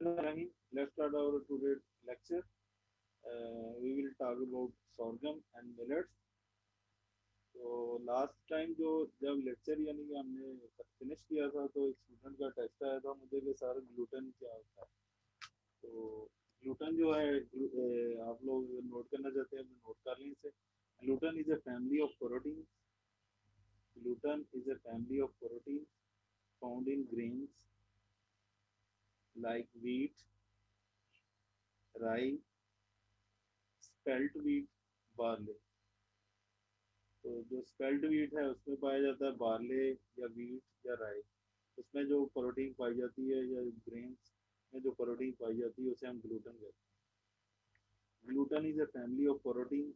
Let's start our today lecture. We will talk about sorghum and millets. तो last time जो जब lecture यानी कि हमने फिनिश किया था तो एक स्टूडेंट का टेस्ट आया था मुझे कि सर ग्लूटेन क्या होता है। तो ग्लूटेन जो है आप लोग नोट करना चाहते हैं नोट कर लें इसे। Gluten is a family of proteins. Gluten is a family of proteins found in grains like wheat, rye, spelt wheat, barley. तो जो स्पेल्ट वीट है उसमें पाया जाता है बार्ले या वीट या राई। उसमें जो प्रोटीन पाई जाती है या ग्रेन्स में जो प्रोटीन पाई जाती है उसे हम ग्लूटन कहते हैं। Gluten is a family of proteins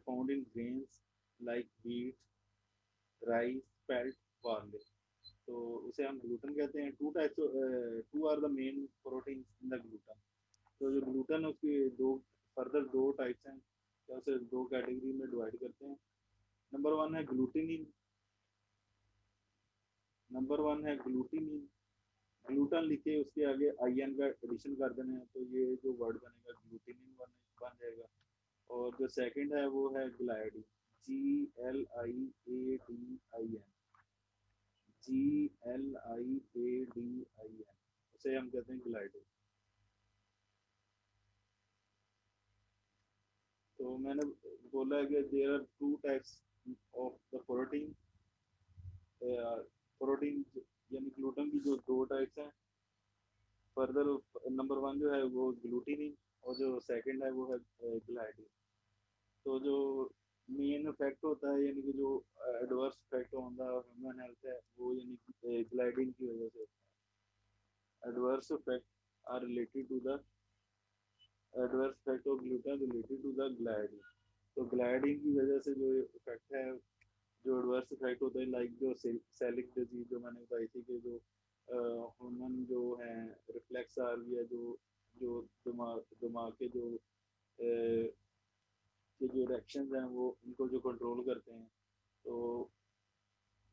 found in grains like wheat, rye, spelt, barley. तो उसे हम ग्लूटन कहते हैं। Two are the main proteins in the gluten. तो जो ग्लूटन है उसकी दो फर्दर दो टाइप्स हैं या उसे दो कैटेगरी में डिवाइड करते हैं। नंबर वन है ग्लूटिनिन। नंबर वन है ग्लूटिनिन। ग्लूटन लिखे उसके आगे आई एन का एडिशन कर देना है तो ये जो वर्ड बनेगा ग्लूटिनिन बन जाएगा। और जो सेकंड है वो है ग्लाइडिन। GLIADIN। GLIADIN उसे हम कहते हैं ग्लाइडिन। तो मैंने बोला है कि there are two types of the protein. Protein यानी ग्लूटन की जो दो टाइप्स हैं। फर्दर नंबर वन जो है वो ग्लूटिनिन और जो सेकंड है वो है ग्लाइडिन। तो जो मेन इफेक्ट होता है यानी कि जो एडवर्स इफेक्ट होता है ह्यूमन हेल्थ है वो यानी ग्लाइडिन की वजह से adverse effect are related to the adverse effect of gluten related to the gliadin. तो ग्लाइडिन की वजह से जो इफेक्ट है जो एडवर्स इफेक्ट होता है लाइक जो सेलिक डिजीज जो मैंने बताई थी कि जो ह्यूमन जो है रिफ्लेक्स आ रही है जो जो दिमाग के जो के जो रिएक्शंस हैं वो उनको जो कंट्रोल करते हैं। तो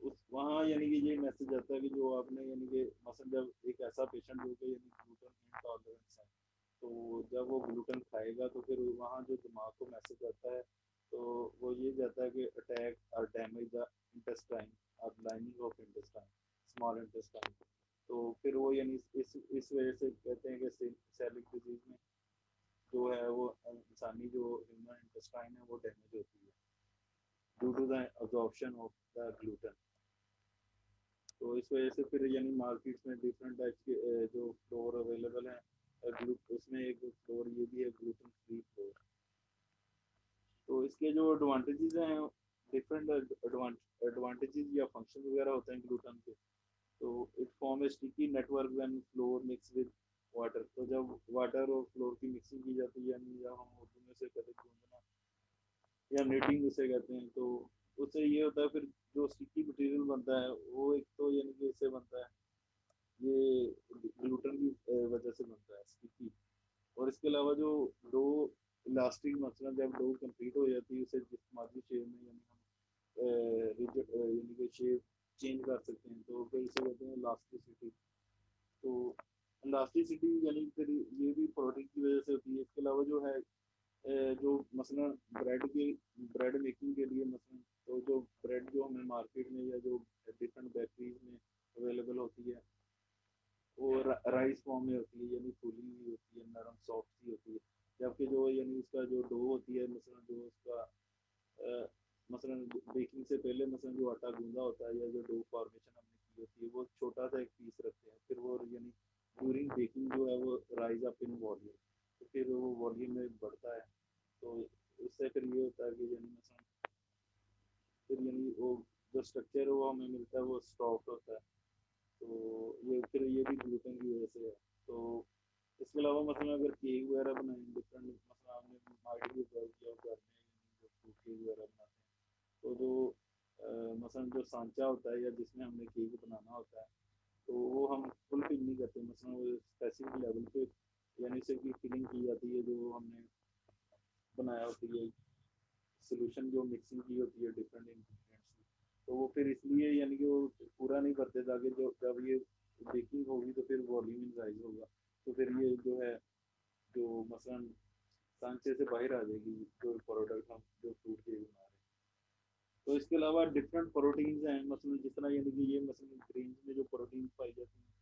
उस वहाँ यानी कि ये मैसेज आता है कि जो आपने यानी कि मसलन जब एक ऐसा पेशेंट हो गया यानी ग्लूटेन इंटॉलरेंस है तो जब वो ग्लूटेन खाएगा तो फिर वहाँ जो दिमाग को मैसेज आता है तो वो ये जाता है कि अटैक और डैमेज द इंटेस्टाइन और lining of intestine small intestine. तो फिर वो यानी इस वजह से कहते हैं कि सेलिक डिजीज में जो है वो इंसानी जो ह्यूमन इंटेस्टाइन है वो डैमेज होती है due to the absorption of the gluten. तो इस वजह से फिर यानी मार्केट्स में डिफरेंट टाइप्स के जो फ्लोर अवेलेबल हैं। उसमें एक फ्लोर ये भी है ग्लूटेन फ्री फ्लोर। तो इसके जो एडवांटेजेस हैं डिफरेंट एडवांटेजेस या फंक्शन वगैरह होते हैं ग्लूटेन के। तो it form A sticky network when floor mix with water. तो जब वाटर और फ्लोर की मिक्सिंग की जाती है यानी या हम उर्दू में से कहते हैं गूंदना या नीटिंग उसे कहते हैं। तो उससे ये होता है फिर जो स्टिकी मटेरियल बनता है वो एक तो यानी कि इससे बनता है ये ग्लूटेन की वजह से बनता है स्टिकी। और इसके अलावा जो डो इलास्टिक मसला जब डो कंप्लीट हो जाती है उसे जिस्मानी शेप में यानी हम रिजिड यानी कि शेप चेंज कर सकते हैं तो फिर इसे कहते हैं इलास्टिसिटी। तो इलास्टिसिटी यानी फिर ये भी प्रोटीन की वजह से होती है। इसके अलावा जो है जो मसलन ब्रेड मेकिंग के लिए मसलन तो जो ब्रेड जो हमें मार्केट में या जो डिफरेंट बेकरीज में अवेलेबल होती है वो राइस फॉर्म में होती है यानी फूली हुई होती है नरम सॉफ्ट सी होती है। जबकि जो यानी उसका जो डो होती है मसलन जो उसका अ, मसलन बेकिंग से पहले मसलन जो आटा गूंदा होता है या जो डो फॉर्मेशन हमने की होती है वो छोटा सा एक पीस रखते हैं फिर वो यानी ड्यूरिंग बेकिंग जो है वो राइज अप इन वॉल्यूम। तो फिर वो वॉल्यूम में बढ़ता है। तो उससे फिर ये होता है कि यानी मसलन फिर यानी वो जो स्ट्रक्चर है वो हमें मिलता है वो सॉफ्ट होता है। तो ये फिर ये भी ग्लूटेन की वजह से है। तो इसके अलावा मतलब अगर केक वगैरह बनाए डिफरेंट मतलब आपने माइट भी ऑब्जर्व किया हो घर में जो फ्रूट केक वगैरह बनाते हैं तो जो मसलन जो सांचा होता है या जिसमें हमने केक बनाना होता है तो वो हम फुल फिल नहीं करते मसलन वो स्पेसिफिक लेवल पे यानी सिर्फ फिलिंग की जाती है जो हमने बनाया होती है सोल्यूशन जो मिक्सिंग की होती है डिफरेंट इंग्रेडिएंट्स की। तो वो फिर इसलिए यानी कि वो पूरा नहीं करते ताकि जो जब ये बेकिंग होगी तो फिर वॉल्यूम इंक्रीज होगा। फिर ये जो है जो मसलन सांचे से बाहर आ जाएगी जो प्रोडक्ट हम जो फ्रूट के बना रहे हैं। तो इसके अलावा डिफरेंट प्रोटीन्स हैं, मसलन जिस तरह यानी कि ये मसलन ग्रेन्स में जो प्रोटीन पाई जाती हैं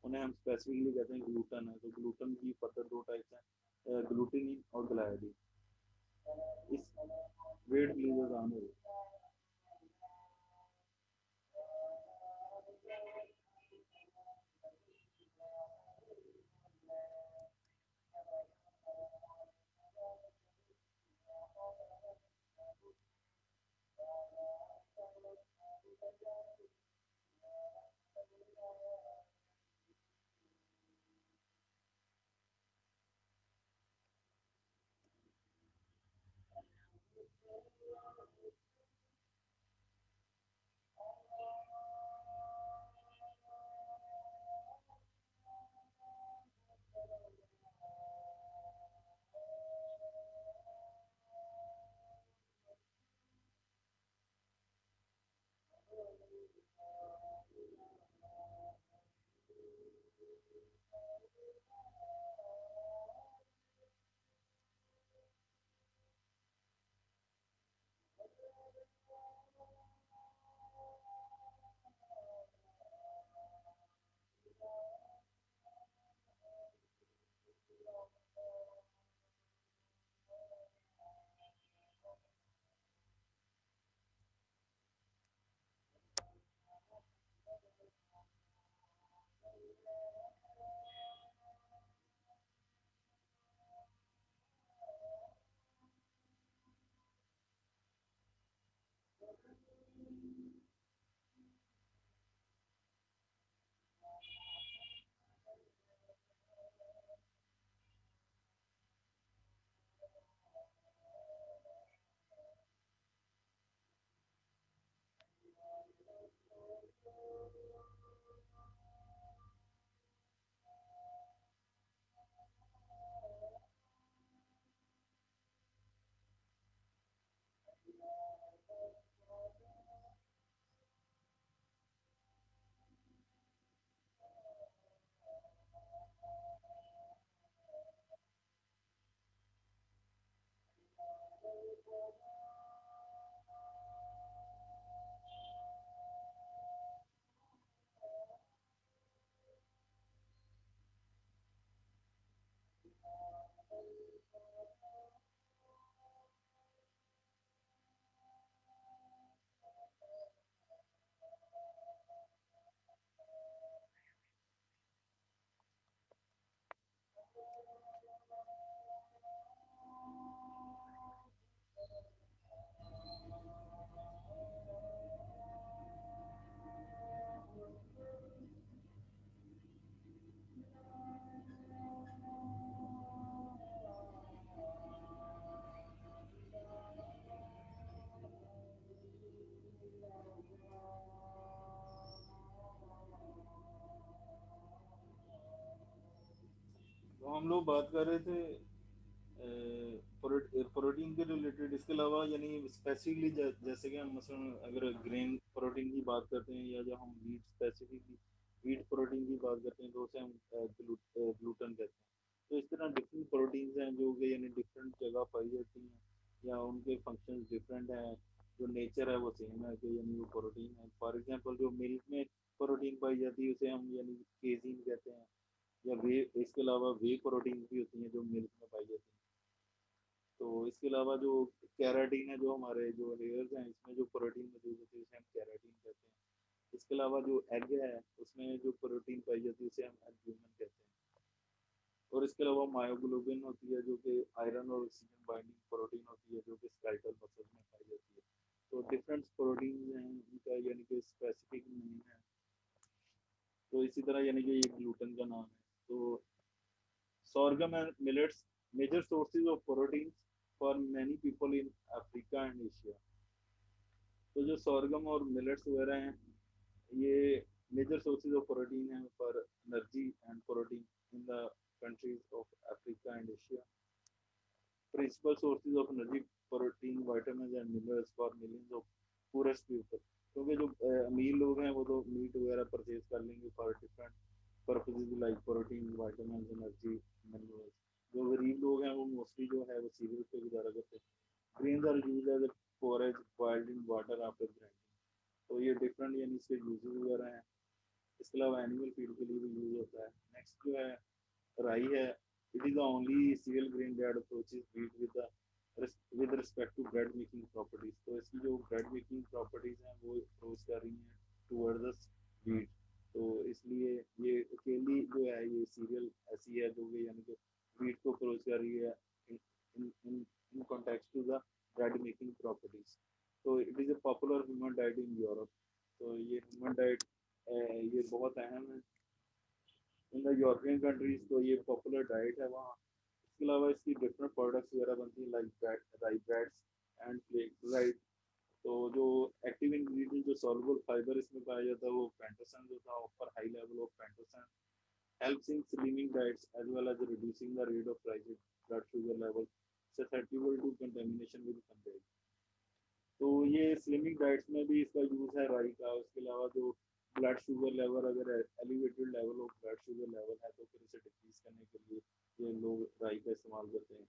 उन्हें हम स्पेसिफिकली कहते हैं ग्लूटन है। तो ग्लूटन की फर्दर दो टाइप्स हैं, ग्लूटिनिन और ग्लाइडिन। इस वेट प्लीज आसान हो। तो हम लोग बात कर रहे थे प्रोटीन के रिलेटेड। इसके अलावा यानी स्पेसिफिकली जैसे कि हम मसलन अगर ग्रेन प्रोटीन की बात करते हैं या जो हम वीट स्पेसिफिकली वीट प्रोटीन की बात करते हैं तो उसे हम ग्लूटन कहते हैं। तो इस तरह डिफरेंट प्रोटीन्स हैं जो कि यानी डिफरेंट जगह पाई जाती हैं या उनके फंक्शन डिफरेंट हैं। जो नेचर है वो सेम है कि यानी वो प्रोटीन है। फॉर एग्जांपल जो मिल्क में प्रोटीन पाई जाती है उसे हम यानी केजीन कहते हैं। या वे इसके अलावा वे प्रोटीन भी होती हैं जो मिल्क में पाई जाती हैं। तो इसके अलावा जो कैराटीन है जो हमारे जो हेयर्स हैं इसमें जो प्रोटीन मौजूद होती है उसे हम कैराटीन कहते हैं। इसके अलावा जो एग है उसमें जो प्रोटीन पाई जाती है उसे हम एल्ब्यूमिन कहते हैं। और इसके अलावा मायोग्लोबिन होती है जो कि आयरन और ऑक्सीजन बाइंडिंग प्रोटीन होती है जो कि स्केलेटल मसल्स में पाई जाती है। तो डिफरेंट प्रोटीन हैं उनका यानी कि स्पेसिफिक नेम है। तो इसी तरह यानी कि ये ग्लूटन का नाम है। तो sorghum and millets major sources of proteins for many people in Africa and Asia। तो जो sorghum और millets वगैरह हैं ये मेजर सोर्सेज ऑफ प्रोटीन हैं for energy and protein in the countries of Africa and Asia. Principal sources of energy protein vitamin and minerals for millions of poorest people. क्योंकि जो अमीर लोग हैं वो तो मीट वगैरह परचेज कर लेंगे for different purposes like protein, vitamin, energy, minerals. जो गरीब लोग हैं वो मोस्टली जो है वो सीरियल पे गुजारा करते हैं। Grains are used as forage boiled in water after grinding. तो ये डिफरेंट यानी इसके यूजेस वगैरह हैं। इसके अलावा एनिमल फीड के लिए भी यूज होता है। नेक्स्ट जो है राई है। It is the only cereal grain that approaches wheat with respect to bread making properties. तो इसकी जो ब्रेड मेकिंग प्रॉपर्टीज हैं वो अप्रोच कर रही हैं टूवर्ड द व्हीट। तो इसलिए ये अकेली जो है ये सीरियल ऐसी है जो कि यानी कि व्हीट को अप्रोच कर रही है in in in in context to the bread making properties. तो it is a popular human diet in Europe. तो ये ह्यूमन डाइट ये बहुत अहम है इन द यूरोपियन कंट्रीज। तो ये पॉपुलर डाइट है वहाँ। इसके अलावा इसकी डिफरेंट प्रोडक्ट्स वगैरह बनती हैं like bread, rye breads and flakes right. तो जो एक्टिव इंग्रेडिएंट जो सॉल्युबल फाइबर इसमें पाया जाता है वो पेंटोसन जो था ऊपर high level of pentosan helps in slimming diets as well as reducing the rate of rising blood sugar level susceptible to contamination with contact। तो ये स्लिमिंग डाइट्स में भी इसका यूज है राई का। उसके अलावा जो ब्लड शुगर लेवल अगर elevated level of blood sugar level है तो फिर इसे डिक्रीज करने के लिए ये लोग राई का इस्तेमाल करते हैं।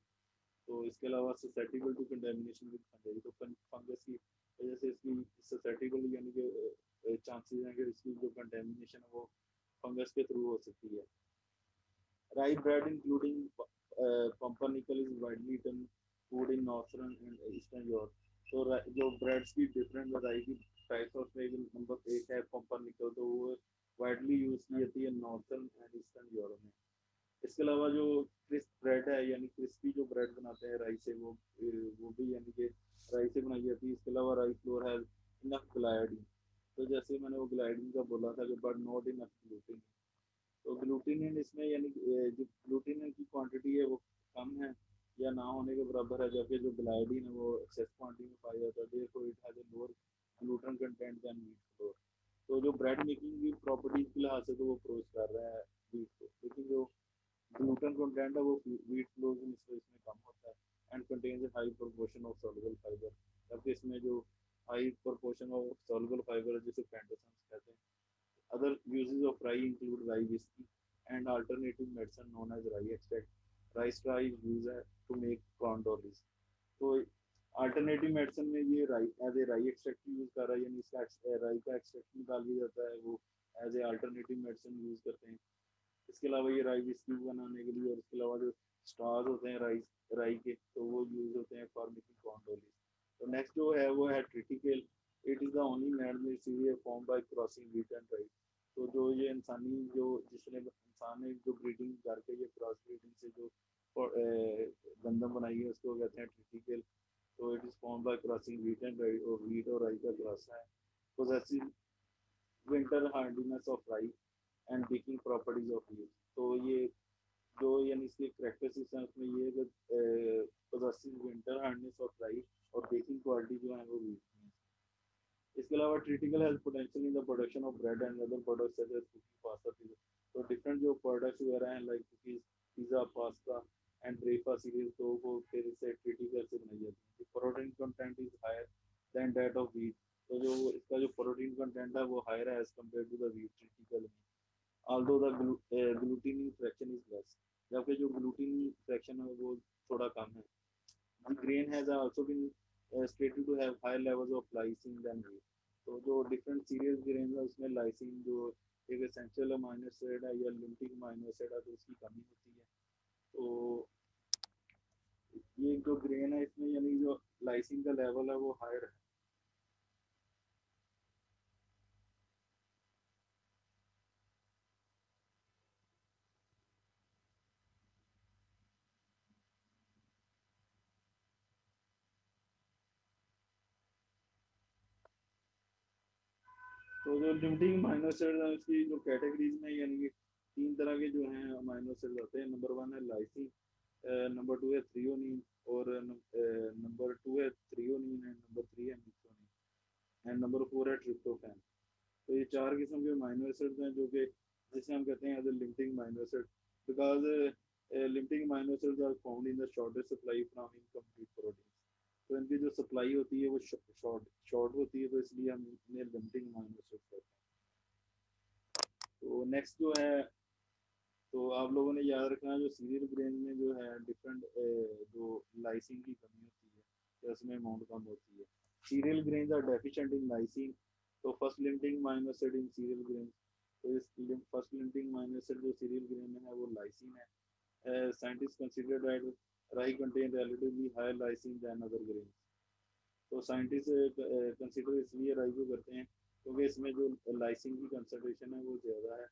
तो इसके अलावा susceptible to contamination with fungus. तो फंगस की वजह से इसकी ससेप्टिबल यानी कि चांसेस हैं कि इसकी जो कंटेमिनेशन है वो फंगस के थ्रू हो सकती है। Rye bread, including pumpernickel, is widely eaten food in northern and eastern Europe। तो जो ब्रेड्स की डिफरेंट वैरायटी टाइप्स और नंबर एक है पम्परनिकल। तो वो वाइडली यूज की जाती है नॉर्थर्न एंड ईस्टर्न यूरोप में। इसके अलावा जो क्रिस्प ब्रेड है यानी क्रिस्पी जो ब्रेड बनाते हैं राई से वो भी यानी कि राई से बनाई जाती है। इसके अलावा राई फ्लोर है इनफ ग्लाइडिन। तो जैसे मैंने वो ग्लाइडिन का बोला था कि बट नॉट इनफ ग्लूटिन। तो ग्लूटिनिन इसमें यानी जो ग्लूटिनिन की क्वांटिटी है वो कम है या ना होने के बराबर है, जबकि जो ग्लाइडिन है वो एक्सेस क्वांटिटी में पाया जाता है। Therefore it has a lower gluten content than wheat flour. तो जो ब्रेड मेकिंग की प्रॉपर्टीज के लिहाज से तो वो अप्रोच कर रहा है व्हीट को, लेकिन जो ग्लूटन कंटेंट है वो व्हीट फ्लोर की निस्बत इसमें कम होता है and contains a high proportion of soluble fibre. जबकि इसमें जो high proportion of soluble fibre है जिसे पेंटोसन कहते हैं। Other uses of rye include rye whiskey and alternative medicine known as rye extract। Rice rye is used to make corn dollies। तो alternative medicine में ये राई एज ए राई extract use कर रहा है, यानी इसका राई का एक्सट्रैक्ट निकाल लिया जाता है वो as a alternative medicine use करते हैं। इसके अलावा ये राई विस्की बनाने के लिए और इसके अलावा जो स्टार्स होते हैं राई राई के तो वो यूज होते हैं फॉर मेकिंग कॉर्न डॉलीज। तो नेक्स्ट जो है वो है triticale. It is the only man made serial form by crossing wheat and rice. तो जो ये इंसानी जो जिसने इंसान ने जो ब्रीडिंग करके ये क्रॉस ब्रीडिंग से जो गंदम बनाई है उसको कहते हैं ट्रिटिकेल। तो it is form by crossing wheat and राई और व्हीट और राई का क्रॉस है। पोजेसिव विंटर हार्डीनेस ऑफ राई and baking properties of wheat. तो ये जो यानी इसके करेक्टरिस्टिक्स हैं उसमें ये पोजेसिव विंटर हार्डनेस ऑफ राई और बेकिंग क्वालिटी जो है वो व्हीट में। इसके अलावा triticale has potential in the production of bread and other products such as cooking pasta pizza. तो डिफरेंट जो प्रोडक्ट्स वगैरह हैं like cookies pizza pasta and breakfast cereals तो वो फिर से ट्रिटिकल से बनाई जाती है। Protein content is higher than that of wheat. तो जो इसका जो प्रोटीन कंटेंट है वो हायर है as compare to the wheat triticale में। although the gluten fraction is less। जबकि जो gluten fraction है वो थोड़ा कम है। The grain has also been stated to have high levels of lysine than wheat। तो जो different cereal grains है उसमें lysine जो एक essential amino acid है या limiting amino acid है तो उसकी कमी होती है। तो ये जो ग्रेन है इसमें यानी जो लाइसिन का लेवल है वो हायर है। तो जो लिमिटिंग अमाइनो एसिड है उसकी जो कैटेगरीज में यानी कि तीन तरह के जो हैं अमाइनो एसिड होते हैं। नंबर वन है लाइसिन, नंबर टू है थ्रियोनिन और नंबर टू है थ्रियोनिन एंड नंबर थ्री है मिथ्योनिन एंड नंबर फोर है ट्रिप्टोफैन। तो ये चार किस्म के अमाइनो एसिड हैं जो कि जिसे हम कहते हैं as a limiting amino acid because limiting amino acid are found in the shortest supply from incomplete protein. तो इनकी जो सप्लाई होती है वो शॉर्ट शॉर्ट होती है तो इसलिए हम इन्हें लिमिटिंग अमाइनो एसिड कहते हैं। तो नेक्स्ट जो है तो आप लोगों ने याद रखना जो सीरियल ग्रेन में जो है डिफरेंट जो लाइसिन की कमी होती है तो उसमें अमाउंट कम होती है। Cereal grains are deficient in lysine, तो first limiting amino acid in cereal grain, तो इस फर्स्ट लिमिटिंग माइनर एसिड जो सीरियल ग्रेन में है वो लाइसिन है। Scientists consider that rye contain relatively higher lysine than other grains. तो scientist consider इसलिए राई को करते हैं क्योंकि इसमें जो लाइसिन की कंसंट्रेशन है वो ज़्यादा है,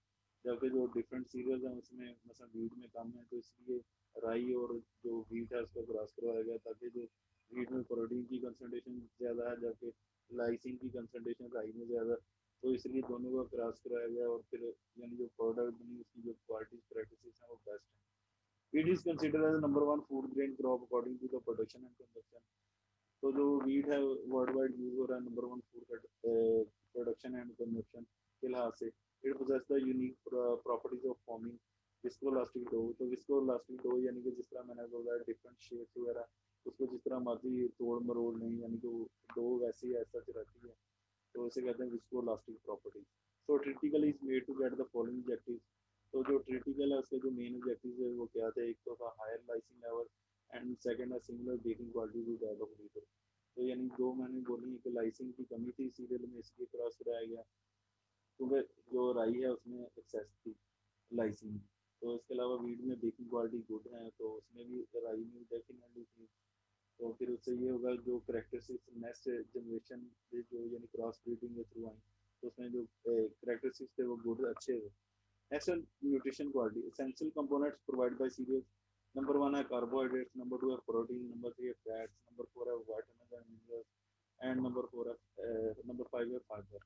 जबकि जो डिफरेंट सीरियल्स हैं उसमें मतलब वीट में कम है, तो इसलिए राई और जो वीट है उसको क्रॉस करवाया गया ताकि जो वीट में प्रोटीन की कंसंट्रेशन ज़्यादा है जबकि लाइसिन की कंसंट्रेशन राई में ज़्यादा, तो इसलिए दोनों को क्रॉस कराया गया और फिर यानी जो प्रोडक्ट बनी उसकी जो क्वालिटी प्रैक्टिस है वो बेस्ट है। Wheat is considered as the number one food grain crop according to the production and consumption. तो जो वीट है वर्ल्ड वाइड यूज हो रहा है number one food production and consumption के लिहाज से। It possesses the unique properties of forming viscoelastic dough, तो विस्कोलास्टिक डो यानी कि जिस तरह मैंने बोला डिफरेंट शेप्स वगैरह उसको जिस तरह मर्जी तोड़ मरोड़ नहीं यानी कि डो वैसे ही ऐसा रहती है, तो इसे कहते हैं viscoelastic property. So triticale is made to get the following objective, तो जो ट्रिटिकल है उसके जो मेन ऑब्जेक्टिव है वो क्या थे, एक तो था higher lysine level and second है similar baking quality to that of wheat. तो यानी दो मैंने बोली कि लाइसिन की कमी थी सीरियल में इसलिए क्रॉस कराया गया क्योंकि जो राई है उसमें एक्सेस थी लाइसिन। तो इसके अलावा वीट में बेकिंग क्वालिटी गुड है तो उसमें भी राई में डेफिनेटली थी। तो फिर उससे ये होगा जो करेक्टरिस्टिक्स नेक्स्ट जनरेशन जो यानी क्रॉस ब्रीडिंग के थ्रू आई तो उसमें जो करेक्टरिस्टिक्स थे वो गुड अच्छे थे। Next nutrition quality essential components provide by cereals, number one है कार्बोहाइड्रेट्स, नंबर टू है प्रोटीन, नंबर थ्री है फैट्स, नंबर फोर है vitamin and minerals and number four है नंबर फाइव है fibre.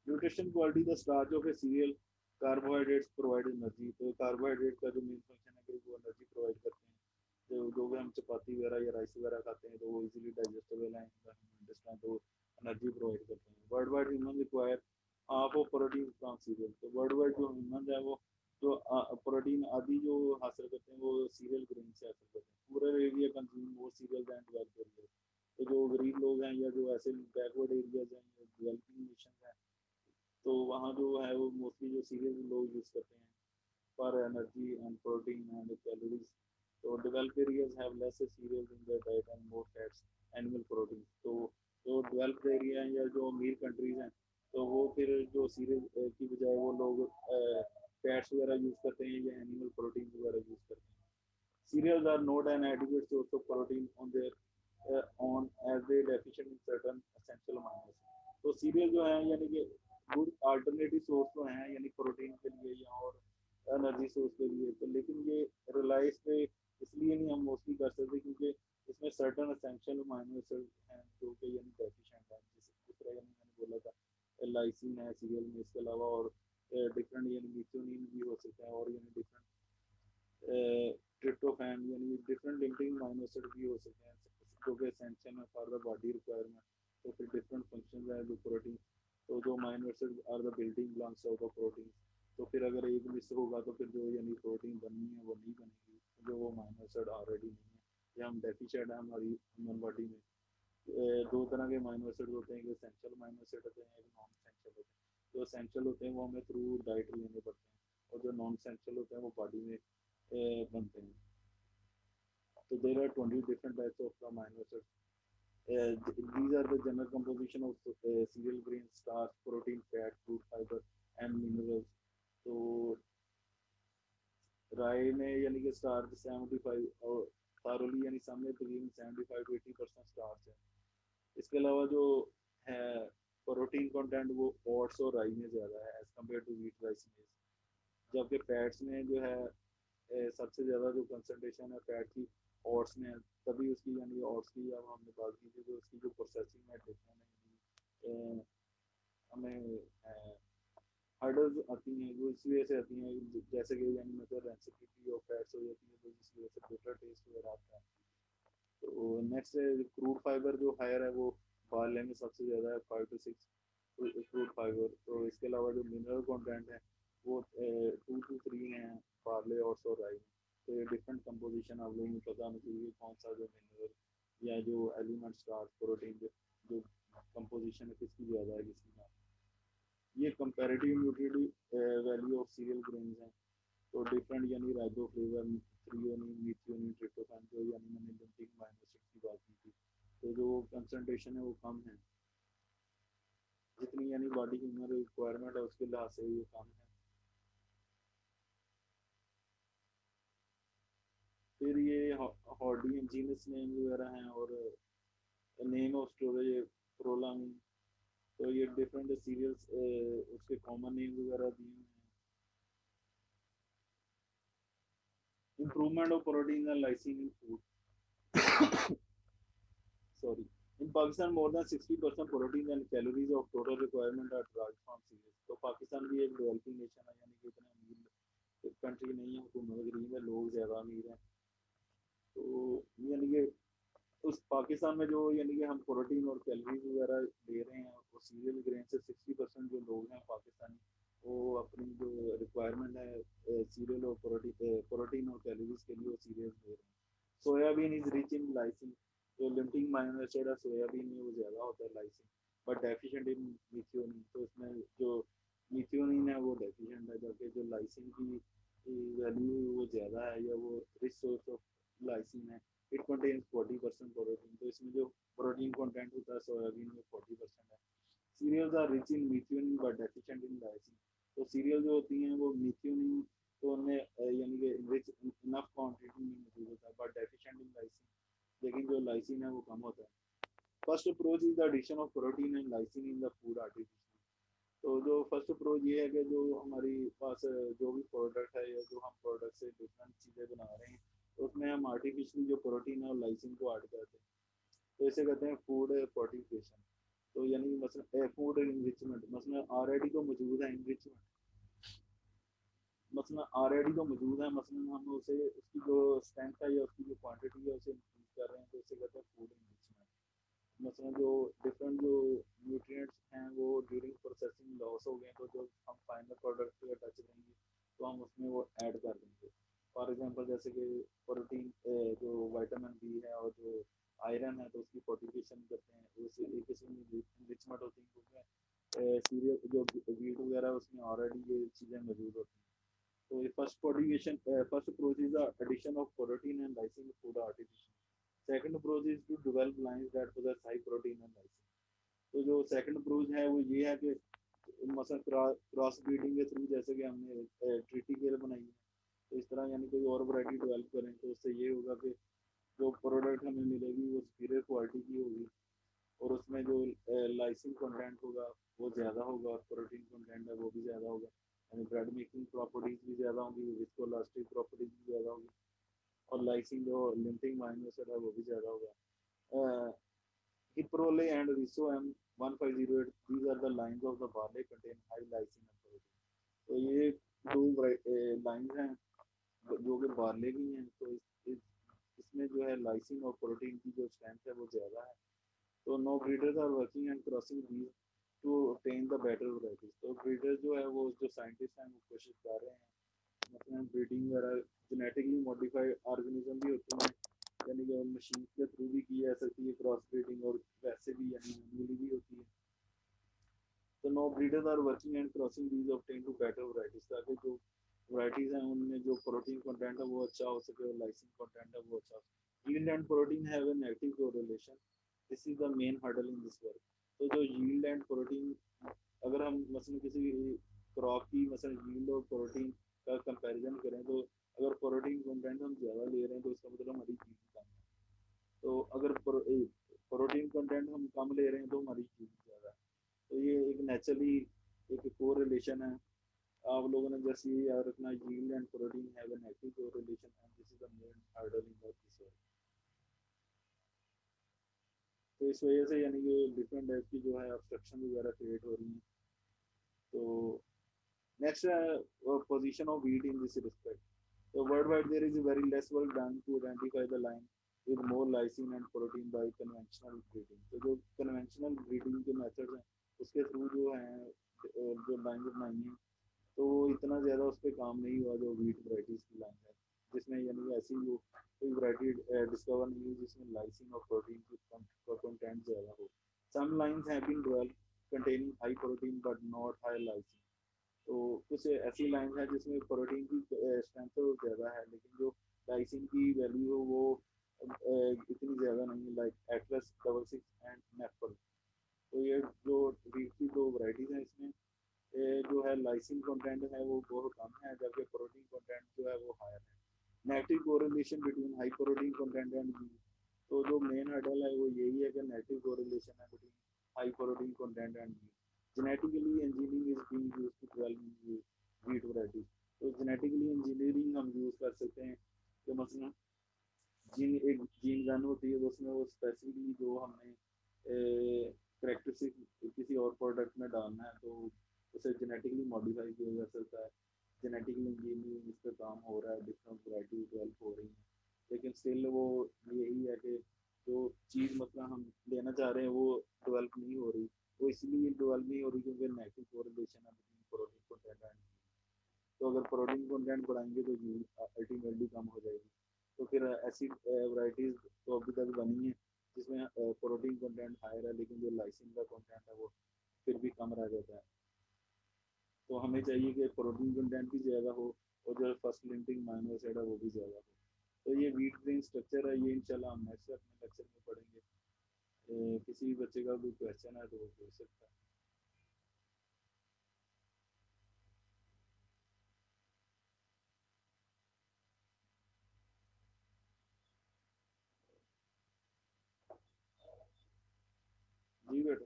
Nutrition quality the starch of a cereal, carbohydrates provide energy, तो carbohydrate का जो main function है कि वो एनर्जी प्रोवाइड करते हैं। जो भी हम चपाती वगैरह या राइस वगैरह खाते हैं तो वो इजीली डाइजेस्टेबल है तो एनर्जी प्रोवाइड करते हैं। World wide human require half of protein from serial, तो वर्ल्ड वाइड जो ह्यूमन है वो जो प्रोटीन आदि जो हासिल करते हैं वो सीरियल ग्रेन से हासिल करते हैं। पूरा area consume more serial and developed area, तो जो गरीब लोग हैं या जो ऐसे बैकवर्ड एरियाज हैं या डेवलपिंग नेशन हैं तो वहाँ जो है वो मोस्टली जो सीरियल लोग यूज़ करते हैं for energy and protein and calories. तो develop areas have less cereals in their diet and more fats animal protein, तो जो डेवलप्ड एरिया हैं या जो अमीर कंट्रीज हैं तो वो फिर जो सीरियल की बजाय वो लोग फैट्स वगैरह यूज़ करते हैं या एनिमल प्रोटीन वगैरह यूज़ करते हैं। Cereals are not an adequate source of protein on their own as they deficient in certain essential aminos। तो सीरियल जो है यानी कि गुड अल्टरनेटिव सोर्स तो हैं यानी प्रोटीन के लिए या और एनर्जी सोर्स के लिए, तो लेकिन ये रिलाई इस पे इसलिए नहीं हम मोस्टली कर सकते क्योंकि इसमें सर्टन एसेंशियल अमीनो एसिड हैं जो कि यानी डेफिशिएंट हैं, जिस तरह यानी मैंने बोला था लाइसिन है सीरियल में, इसके अलावा और डिफरेंट यानी मिथ्योनिन भी हो सकते हैं और यानी डिफरेंट ट्रिप्टोफैन यानी डिफरेंट लिंकिंग अमीनो एसिड भी हो सकते हैं जो कि एसेंशियल है फॉर द बॉडी रिक्वायरमेंट। तो फिर डिफरेंट फंक्शन है जो प्रोटीन, तो जो amino acid are the building blocks of the protein, तो फिर अगर एक मिस होगा तो फिर जो यानी प्रोटीन बननी है वो नहीं बनेगी जो वो अमीनो एसिड ऑलरेडी नहीं है या हम डेफिशिएंट है हमारी ह्यूमन बॉडी में। दो तरह के अमीनो एसिड होते हैं, एक एसेंशियल अमीनो एसिड होते हैं एक नॉन एसेंशियल होते हैं। जो एसेंशियल होते हैं वो हमें थ्रू डाइट लेने पड़ते हैं और जो नॉन एसेंशियल होते हैं वो बॉडी में बनते हैं। So there are 20 different types of amino acids. These are the general composition of cereal grains, starch, protein, fat, fruit, fiber, and minerals. तो राय में यानी कि स्टार्च 75 और थारोली यानी सामने तकरीबन 75 to 80% स्टार्च है। इसके अलावा जो है प्रोटीन कंटेंट वो ओट्स और राई में ज़्यादा है as compare to wheat rice में, जबकि फैट्स में जो है सबसे ज़्यादा जो कंसनट्रेशन है फैट की ओट्स में है। तभी उसकी यानी ओट्स की अब हमने बात की थी तो उसकी जो प्रोसेसिंग है डिफरेंट है, हमें हर्डल्स आती हैं वो इसी वजह से आती हैं जैसे कि यानी मतलब रेंसिडिटी और फैट्स हो जाती है तो जिसकी वजह से बेटर टेस्ट वगैरह आता है। तो नेक्स्ट क्रूड फाइबर जो हायर है वो बारले में सबसे ज़्यादा है 5 to 6 क्रूड फाइबर। तो इसके अलावा जो मिनरल कंटेंट है वो 2 to 3 हैं पार्ले और सोराई में। तो ये डिफरेंट कंपोजिशन आप लोगों को पता होना चाहिए कौन सा जो मिनरल या जो एलिमेंट स्टार्च प्रोटीन जो कंपोजिशन है किसकी ज़्यादा है किसकी कम। ये comparative nutritive value of serial grains हैं। तो डिफरेंट यानी राइबोफ्लेविन, थ्रियोनिन, मीथियोनिन, ट्रिप्टोफैन, जो यानी मैंने लिमिटिंग अमीनो एसिड्स की बात की थी, तो जो कंसंट्रेशन है वो कम है, जितनी यानी बॉडी की ह्यूमन रिक्वायरमेंट है उसके लिहाज से ये कम है। फिर ये हॉर्डी जीनस नेम वगैरह हैं, और नेम ऑफ स्टोरेज प्रोलामिन, तो ये डिफरेंट सीरियल्स उसके कॉमन नेम वगैरह दिए हुए हैं। Improvement of protein and lysine in food, sorry. In Pakistan, more than 60% protein and calories of total requirement are derived from cereals. तो पाकिस्तान भी एक डेवलपिंग नेशन है, यानी कि इतना अमीर कंट्री नहीं है, हुकूमत गरीब है, लोग ज़्यादा अमीर हैं। तो यानी कि उस पाकिस्तान में जो यानी कि हम प्रोटीन और कैलोरीज वगैरह ले रहे हैं, वो सीरियल ग्रेन से 60% जो लोग हैं पाकिस्तानी, वो अपनी जो रिक्वायरमेंट है सीरियल और प्रोटीन और कैलोरीज के लिए वो सीरियल ले रहे हैं। Soybean is rich in lysine, जो लिमिटिंग अमीनो एसिड है सोयाबीन में वो ज़्यादा होता है lysine, but deficient in methionine, तो इसमें जो मिथियोनिन है वो डेफिशिएंट है, जबकि जो लाइसिन की वैल्यू वो ज़्यादा है, या वो रिच सोर्स ऑफ लाइसिन है। इट कंटेन्स 40% प्रोटीन, तो इसमें जो प्रोटीन कंटेंट होता है सोयाबीन में 40% है। Cereals are rich in methionine but deficient in lysine, तो सीरियल जो होती हैं वो मिथियोनिन, तो उनमें यानी कि रिच इनफ क्वांटिटी में मौजूद होता है, बट डेफिशिएंट इन लाइसिन, लेकिन जो लाइसिन है वो कम होता है। First approach is the addition of protein and lysine in the food artificial, तो जो फर्स्ट अप्रोच ये है कि जो हमारी पास जो भी प्रोडक्ट है, या जो हम प्रोडक्ट से डिफरेंट चीज़ें बना रहे हैं, तो उसमें हम आर्टिफिशियली जो प्रोटीन है और लाइसिन को ऐड करते हैं, तो इसे कहते हैं फूड फोर्टिफिकेशन। तो यानी मसलन फूड इनरिचमेंट, मसलन ऑलरेडी तो मौजूद है इनरिचमेंट, मसलन ऑलरेडी तो मौजूद है, मसलन हम उसे उसकी जो स्ट्रेंथ है या उसकी जो क्वांटिटी है उसे इंक्रीज कर रहे हैं, तो इसे कहते हैं फूड इनरिचमेंट। मसलन जो डिफरेंट जो न्यूट्रिएंट्स हैं वो ड्यूरिंग प्रोसेसिंग लॉस हो गए, तो जो हम फाइनल प्रोडक्ट पे टच देंगे तो हम उसमें वो ऐड कर देंगे। फॉर एग्जांपल जैसे कि प्रोटीन, जो विटामिन बी है और जो आयरन है, तो उसकी फोर्टिफिकेशन करते हैं, उस एक किस्म की रिचमेंट होती है, क्योंकि सीरियल जो वीट वगैरह है उसमें ऑलरेडी ये चीज़ें मौजूद होती हैं। तो ये first fortification, first approach is the addition of protein and lysine food artificial. Second approach is to develop lines that possess high protein and lysine, तो जो सेकंड अप्रोच है वो ये है कि मसल क्रॉस ब्रीडिंग के थ्रू, जैसे कि हमने ट्रीटी केयर बनाई है, तो इस तरह यानी कोई और वैरायटी डेवलप करें, तो उससे ये होगा कि जो प्रोडक्ट हमें मिलेगी वो सुपीरियर क्वालिटी की होगी, और उसमें जो लाइसिन कंटेंट होगा वो ज़्यादा होगा, और प्रोटीन कंटेंट है वो भी ज़्यादा होगा, यानी ब्रेड मेकिंग प्रॉपर्टीज भी ज़्यादा होंगी, विस्कोलास्टिक प्रॉपर्टीज भी ज़्यादा होगी, और लाइसिन जो लिमिटिंग अमीनो एसिड है वो भी ज़्यादा होगा। Hiprole and Riso M1508, these are the lines of the barley contain high lysine and protein. तो ये दो लाइंस हैं जो कि बार्ले की हैं, तो इसमें जो है लाइसिन और प्रोटीन की जो स्ट्रेंथ है वो ज़्यादा है। तो no breeders are working and crossing these टू obtain the better varieties, तो ब्रीडर जो है वो जो साइंटिस्ट हैं वो कोशिश कर रहे हैं, मतलब ब्रीडिंग वगैरह जेनेटिकली मॉडिफाइड ऑर्गेनिज्म भी होती हैं, यानी कि मशीन के थ्रू भी की जा सकती है क्रॉस ब्रीडिंग, और वैसे भी यानी मैन्युअली भी होती है। तो no breeders are working and crossing these obtain to better varieties, ताकि जो वैरायटीज हैं उनमें जो प्रोटीन कंटेंट है वो अच्छा हो सके, और लाइसिन कंटेंट है वो अच्छा हो सके। Yield and protein have a negative correlation, this is the main hurdle in this work. तो जो यील्ड एंड प्रोटीन, अगर हम मसलन किसी क्रॉप की मसलन यील्ड और प्रोटीन का कंपैरिजन करें, तो अगर प्रोटीन कंटेंट हम ज़्यादा ले रहे हैं तो इसका मतलब हमारी यील्ड कम है, तो अगर प्रोटीन कंटेंट हम कम ले रहे हैं तो हमारी यील्ड ज़्यादा है। तो ये एक नेचुरली एक कोरिलेशन है। आप लोगों ने जैसे ये याद रखना, yield and protein have a negative correlation and this is the main hurdle in this work. तो इस वजह से यानी कि डिफरेंट टाइप की जो है ऑब्स्ट्रक्शन वगैरह क्रिएट हो रही हैं। तो next, position of wheat in this respect. So worldwide there is a very less work done to identify the line with more lysine and protein by conventional breeding. तो जो conventional breeding के methods हैं उसके through जो हैं जो line बनाई हैं, तो इतना ज़्यादा उस पर काम नहीं हुआ जो wheat varieties की लाइन है, जिसमें यानी ऐसी वो कोई वैरायटी डिस्कवर नहीं हुई जिसमें लाइसिन और प्रोटीन की कंटेंट ज़्यादा हो। Some lines have been developed containing high protein but not high lysine. तो कुछ ऐसी लाइन है जिसमें प्रोटीन की स्ट्रेंथ तो ज़्यादा है, लेकिन जो लाइसिन की वैल्यू वो इतनी ज़्यादा नहीं है, लाइक एटलस 66 एंड नेफल। तो ये जो वीट की दो वैरायटीज हैं, इसमें जो है लाइसिन कंटेंट है वो बहुत कम है, जबकि प्रोटीन कंटेंट जो है वो हायर है। Negative correlation between high protein content and we. तो जो मेन हर्डल है वो यही है कि नेगेटिव कोरिलेशन है between high protein content and we. Genetically engineering is being used to develop wheat variety. तो जेनेटिकली इंजीनियरिंग हम यूज कर सकते हैं कि मसलन जीन एक जीन गन होती है, उसमें वो स्पेसिफिकली जो हमने करेक्टरिस्टिक किसी और प्रोडक्ट में डालना है तो उसे जेनेटिकली मॉडिफाई किया जा सकता है। जेनेटिकली इंजीनियरिंग इस पर काम हो रहा है, डिफरेंट वैरायटी डेवलप हो रही है, लेकिन स्टिल वो यही है कि जो चीज़ मतलब हम लेना चाह रहे हैं वो डेवलप नहीं हो रही। वो इसलिए डेवलप नहीं हो रही क्योंकि नेगेटिव कोरिलेशन है बिटवीन प्रोटीन कंटेंट एंड। तो अगर प्रोटीन कंटेंट बढ़ाएंगे तो अल्टीमेटली कम हो जाएगी। तो फिर ऐसी वैरायटीज तो अभी तक बनी है जिसमें प्रोटीन कंटेंट हायर है, लेकिन जो लाइसिन का कंटेंट है वो फिर भी कम रह जाता है। तो हमें चाहिए कि प्रोटीन कंटेंट भी ज़्यादा हो और जो फर्स्ट लिंकिंग अमीनो एसिड है वो भी ज़्यादा हो। तो ये व्हीट ग्रेन स्ट्रक्चर है, ये इंशाल्लाह हम नेक्स्ट अपने लेक्चर में पढ़ेंगे। किसी भी बच्चे का कोई क्वेश्चन है तो वो पूछ सकता है। जी बेटा।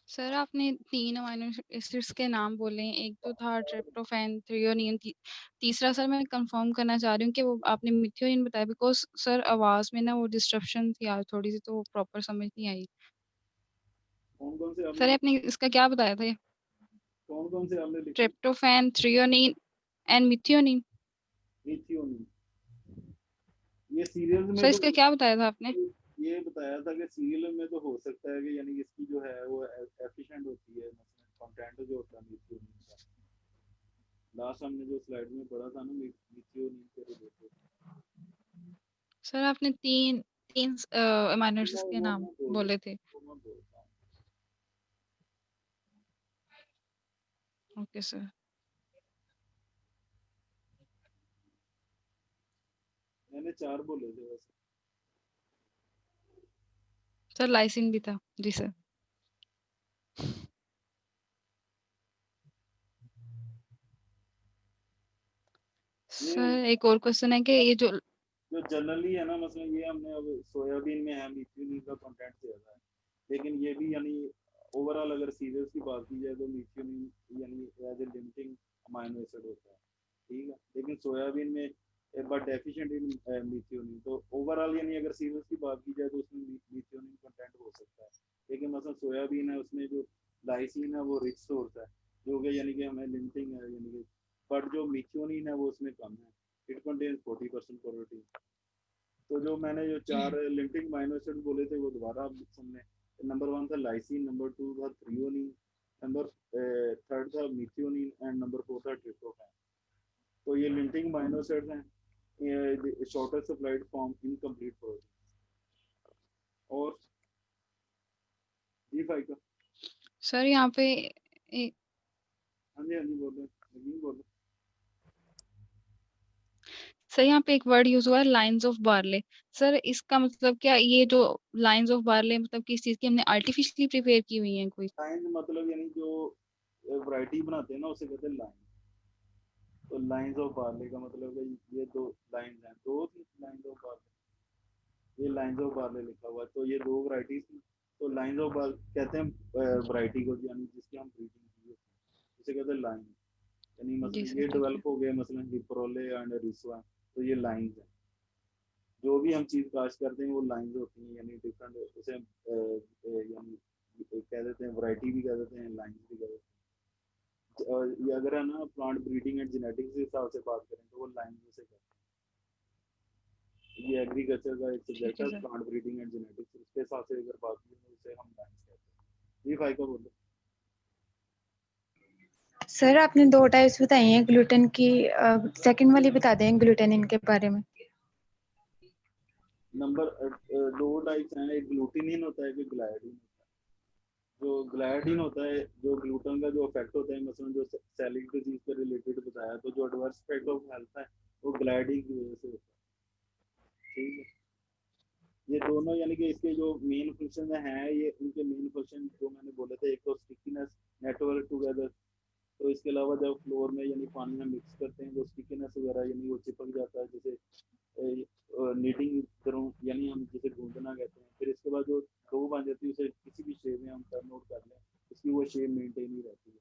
सर आपने 3 अमीनो एसिड्स के नाम बोले, एक तो था ट्रिप्टोफैन, थ्रेओनीन, तीसरा सर मैं कंफर्म करना चाह रही हूँ कि वो आपने मिथ्योनिन बताया, बिकॉज़ सर आवाज़ में ना वो डिस्ट्रप्शन थी आज थोड़ी-सी, तो प्रॉपर समझ नहीं आई। कौन कौन से आपने सर लिखे? आपने इसका क्या बताया था ये? कौन कौन से आपने लिखे? Tryptophan, threonine and methionine. लिथियोनिन। ये सीरियल्स में सर तो इसका क्या बताया था आपने? ये बताया था कि सीरियल में तो हो सकता है कि यानी इसकी जो है वो एफिशिएंट होती है, मतलब कंटेंट जो होता है लिथियोनिन का। लास्ट हमने जो स्लाइड में पढ़ा था ना लिथियोनिन के रिलेटेड। सर आपने 3 अमीनो एसिड्स के वो नाम मैं बोल बोले थे। वो मैं बोलता हूँ। Okay sir. मैंने 4 बोले थे वैसे। सर लाइसिन भी था। जी सर। ये सर एक और क्वेश्चन है कि ये जो जो जनरली है ना, मतलब ये हमने अब सोयाबीन में है लिथियोनिन का कंटेंट ज्यादा है, लेकिन ये भी यानी ओवरऑल अगर सीरियल्स की बात की जाए तो लिथियोनिन यानी as a limiting amino acid होता है, ठीक है। लेकिन सोयाबीन में बट डेफिशिएंट इन लिथियोनिन। तो ओवरऑल यानी अगर सीरियल्स की बात की जाए तो उसमें लिथियोनिन कंटेंट हो सकता है, लेकिन मतलब सोयाबीन है उसमें जो लाइसिन है वो रिच सोर्स है, जो कि यानी कि हमें लिमिटिंग है, यानी कि बट जो मिथ्योनिन है वो उसमें कम है। It contains 40% protein. तो जो मैंने जो 4 लिमिटिंग अमीनो एसिड बोले थे वो दोबारा आप सुनने। नंबर 1 था लाइसिन, नंबर 2 था थ्रियोनिन, नंबर 3 था मिथ्योनिन एंड नंबर 4 था ट्रिप्टोफैन। तो ये लिमिटिंग अमीनो एसिड्स हैं, shortest supplied form incomplete protein. और जी फाइव का। सर यहाँ पे हाँ जी, हाँ जी, बोलो नवीन बोलो। सर यहाँ पे एक वर्ड यूज हुआ है लाइन्स ऑफ बार्ले। सर इसका मतलब क्या, ये जो लाइन्स ऑफ बार्ले मतलब किस चीज की हमने आर्टिफिशियली प्रिपेयर की हुई है कोई? लाइन मतलब यानी जो वैरायटी बनाते हैं ना उसे कहते हैं लाइन। तो लाइंस ऑफ बार्ले का मतलब है ये 2 लाइंस हैं, 2 थी लाइंस ऑफ बार्ले। ये लाइंस ऑफ बार्ले लिखा हुआ है, तो ये 2 वैरायटीज थी। तो लाइंस ऑफ बार्ले कहते हैं वैरायटी को, यानी जिसकी हम ब्रीडिंग की है उसे कहते हैं लाइन। यानी जी मसलन सर ये ठीक है। डेवलप हो गए मसलन हिप्रोले एंड रिस्वा। तो ये लाइंस हैं। जो भी हम चीज कास्ट करते हैं वो लाइंस होती हैं, यानी डिफरेंट उसे यानी कह देते हैं वैरायटी भी कह देते हैं, लाइंस भी कह देते हैं। ये अगर है ना प्लांट ब्रीडिंग एंड जेनेटिक्स के हिसाब से बात करें तो वो लाइंस उसे कहते हैं। ये एग्रीकल्चर का एक ठीक सब्जेक्ट है है, sir. Plant breeding and genetics, उसके हिसाब से अगर बात करें तो उसे हम लाइंस कहते हैं। जी भाई का बोलो। सर आपने 2 टाइप्स बताई हैं ग्लूटेन की, सेकंड वाली बता दें ग्लूटेनिन के बारे में। नंबर 2 टाइप्स हैं, एक ग्लूटिनिन होता है, एक ग्लाइडिन होता जो ग्लाइडिन होता है, जो ग्लूटन का जो इफेक्ट होता है, मसलन जो सेलिक डिजीज से रिलेटेड बताया, तो जो एडवर्स इफेक्ट ऑफ हेल्थ है वो ग्लाइडिन की वजह से होता है। ठीक है, ये दोनों यानी कि इसके जो मेन फंक्शन हैं, ये उनके मेन फंक्शन जो मैंने बोले थे, एक तो स्टिकीनेस, नेटवर्क टुगेदर, तो इसके अलावा जब फ्लोर में यानी पानी में मिक्स करते हैं तो स्टिकीनेस वगैरह यानी वो चिपक जाता है, जैसे नीटिंग करूँ यानी हम जैसे गूंदना कहते हैं। फिर इसके बाद जो डो बन जाती है, उसे किसी भी शेप में हम टर्न आउट कर लें, उसकी वो शेप मेंटेन ही रहती है।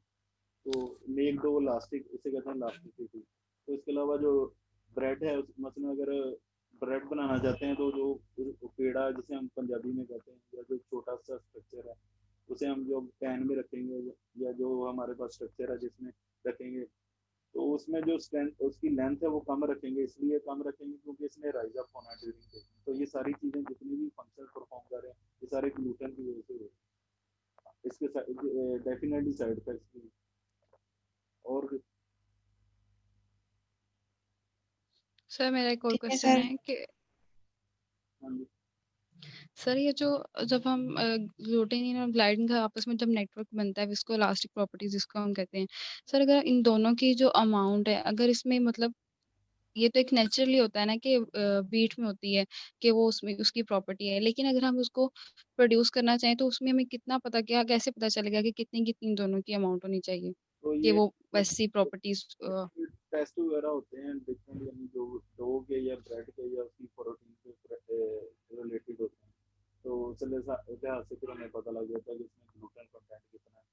तो मेक डो लास्टिक, इसे कहते हैं लास्टिसिटी। तो इसके अलावा जो ब्रेड है, मसलन अगर ब्रेड बनाना चाहते हैं तो जो पेड़ा जिसे हम पंजाबी में कहते हैं, या जो छोटा सा स्ट्रक्चर है उसे हम जो पैन में रखेंगे, या जो हमारे पास स्ट्रक्चर है जिसमें रखेंगे, तो उसमें जो स्ट्रेंथ उसकी लेंथ है वो कम रखेंगे। इसलिए कम रखेंगे क्योंकि इसमें राइज अप होना ड्यूरिंग बेकिंग। तो ये सारी चीजें जितनी भी फंक्शन परफॉर्म कर रहे हैं, ये सारे ग्लूटेन की वजह से हो रहे हैं। इसके डेफिनेटली साइड इफेक्ट्स भी। और सर मेरा एक और ठीक है क्वेश्चन सर। है कि हाँ जी, सर ये जो जब हम ग्लूटेनिन और ग्लाइडिन का आपस में जब नेटवर्क बनता है, विस्को इलास्टिक प्रॉपर्टीज जिसको हम कहते हैं, सर अगर इन दोनों की जो अमाउंट है, अगर इसमें मतलब ये तो एक नेचुरली होता है ना कि बीट में होती है कि वो उसमें उसकी प्रॉपर्टी है, लेकिन अगर हम उसको प्रोड्यूस करना चाहें तो उसमें हमें कितना पता, क्या कैसे पता चलेगा कि कितनी कितनी दोनों की अमाउंट होनी चाहिए तो कि ये वो वैसी प्रॉपर्टीज। टेस्ट वगैरह होते हैं डिफरेंट, यानी जो डो के या ब्रेड के या उसकी प्रोटीन के रिलेटेड होते हैं। तो उसके लिहाज से फिर हमें पता लग जाता है कि इसमें ग्लूटेन कंटेंट कितना है।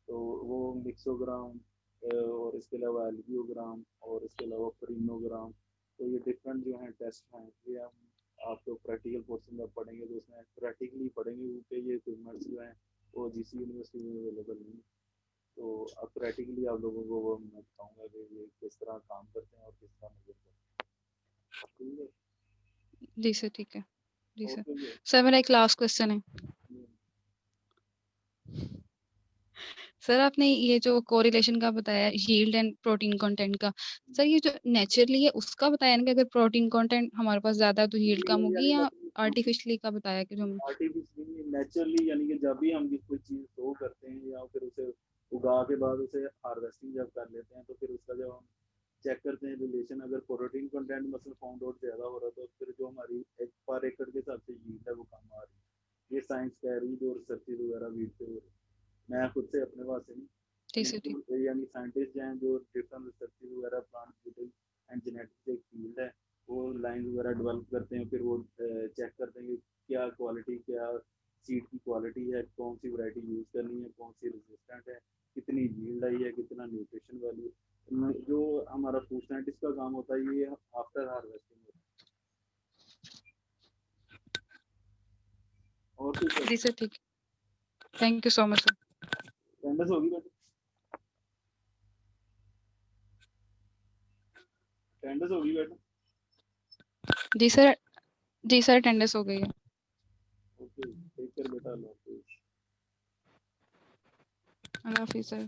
तो वो मिक्सोग्राम और इसके अलावा एल्बियोग्राम और इसके अलावा परिनोग्राम, तो ये डिफरेंट जो हैं टेस्ट हैं, ये हम आपको प्रैक्टिकल पोर्शन में पढ़ेंगे, तो उसमें प्रैक्टिकली पढ़ेंगे क्योंकि ये इक्विपमेंट्स जो हैं वो जीसी यूनिवर्सिटी में अवेलेबल नहीं है। तो अब प्रैक्टिकली आप लोगों को वो मैं बताऊंगा कि ये किस तरह काम करते हैं और किस तरह मेजर करते हैं। ठीक है, जी सर, ठीक है। जी और सर। कोई है? सर मेरा एक लास्ट क्वेश्चन है। सर आपने ये जो कोरिलेशन का बताया, यील्ड एंड प्रोटीन कंटेंट का, सर ये जो नेचुरली है उसका बताया ना कि अगर प्रोटीन कंटेंट हमारे पास ज्यादा है तो यील्ड कम होगी, या आर्टिफिशियली का बताया कि जो हम आर्टिफिशियली नेचुरली, यानी कि जब भी हम कोई चीज ग्रो करते हैं या फिर उसे उगा के बाद उसे हार्वेस्टिंग जब कर लेते हैं, तो फिर उसका जब हम चेक करते हैं रिलेशन, अगर प्रोटीन कंटेंट मतलब फाउंड आउट ज्यादा हो रहा है, तो फिर जो हमारी एक पर एकड़ के हिसाब से यील्ड है वो कम आ रही है। ये साइंस कह रही है, जो रिसर्च वगैरह भी हो रही है। मैं खुद से अपने पास से नहीं, जी सर, ठीक। यानी साइंटिस्ट हैं जो डिफरेंट रिसर्च वगैरह प्लांट ब्रीडिंग एंड जेनेटिक्स एक फील्ड है, वो लाइन वगैरह डेवलप करते हैं, फिर वो चेक करते हैं कि क्या क्वालिटी, क्या सीड की क्वालिटी है, कौन सी वैरायटी यूज करनी है, कौन सी रेजिस्टेंट है, कितनी यील्ड आई है, कितना न्यूट्रिशन वैल्यू। जो हमारा फूड साइंटिस्ट का काम होता है ये आफ्टर हार्वेस्टिंग होता है। और कुछ जी सर, ठीक। Thank you so much sir. Attendance होगी बेटा, अटेंडेंस होगी बेटा। जी सर, जी सर, अटेंडेंस हो गई है। ओके, टेक केयर बेटा, अल्लाह हाफिज़। अल्लाह हाफिज़ सर।